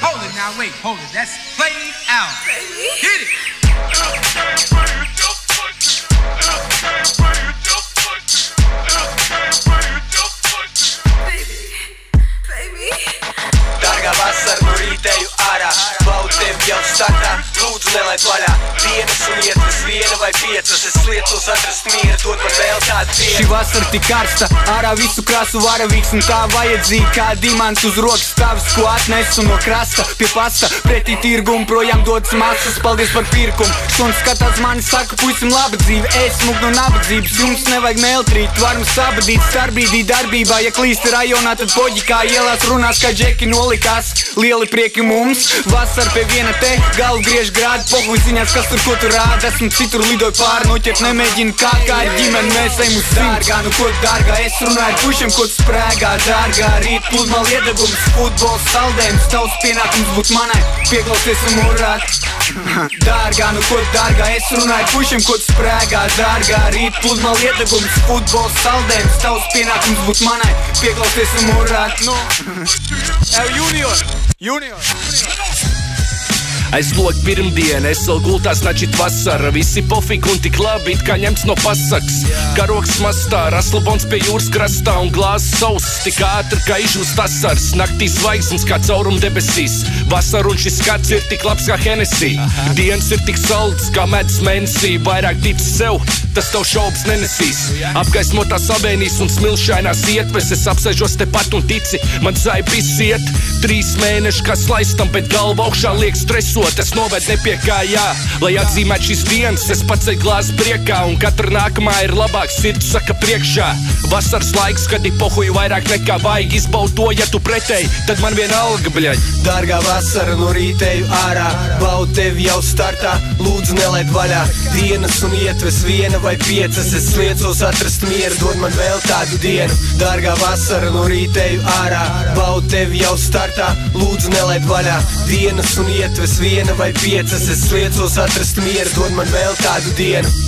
Hold it now, wait, hold it. That's played out. Hit it. Dārgā vasara no rītēju ārā, baudu tevi jau startā, lūdzu nelaid vaļā. Dienas un ietves viena vai piecas, es liecos atrast mieru, dod man vēl tādu dienu. Šī vasara tik karsta, ārā visu krasu varavīgs un tā vajadzīga. Kā dimants uz rokas stāvis, ko atnesu no krasta pie pasta. Pretī tirgumu projām dodas masas, paldies par pirkumu. Šuns skatās mani, saka, puisim laba dzīve. Es smuk no nabadzības, jums nevajag meltrīt. Varam sabadīt starbrīdī darbībā, ja klīsti rajonā, tad poģikā ielās runās, kā džeki nolikās. Lieli prieki mums, vasara pie viena te, galvu griež grādi, pohuj ziņās, kas tur ko tu rāda. Esmu citur lidoju pāri, noķert nemēģinu kā ar ģimeni, mēs ejam uz dārgā. Nu ko dārgā, es runāju ar pušiem, ko tu sprēgā. Dārgā, rīt pludmali iedegums, futbols, saldējums, tavs pienākums būt manai, pieklausies un murāt. Dārgā, nu ko dārgā, es runāju ar pušiem, ko tu sprēgā. Dārgā, rīt pludmali iedegums, futbols, saldējums, tavs pienākums būt manai, pieklausies un murāt. Junior. Aizlog pirmdiena, es vēl gultās načit vasara. Visi pofīgi un tik labi, it kā ņemts no pasaks. Karoks mastā, raslabons pie jūras krastā un glāzes sauss, tik ātri kā izžūst asars. Naktī zvaigznes kā caurum debesīs. Vasara un šis skats ir tik labs kā Hennessy. Dienas ir tik salds kā medus mēnesī. Vairāk tici sev, tas tev šaubas nenesīs. Apgaismotās avēnijas un smilšainās ietves, es apsēžos tepat un tici, man zaibis iet. 3 mēneši kā slaistam, bet galva augšā liek stresot. Es noved nepie kā jā, lai atzīmēt šīs dienas, es paceļ glāzi priekā, un katra nākamā ir labāks, sirds saka priekšā. Vasaras laiks, kad ir pohuju vairāk nekā vajag, izbaud to, ja tu pretēji, tad man vienalga, bļaļ. Dārgā vasara no rītēju ārā, baudu tevi jau startā, lūdzu nelaid vaļā. Dienas un ietves viena vai piecas, es liecos atrast mieru, dod man vēl tādu dienu. Dārgā vasara no rītēju ārā, baudu tevi jau startā, lūdzu nelaid vaļā. Dienas un ietves viena vai piecas, es liecos atrast mieru, dod man vēl tādu dienu.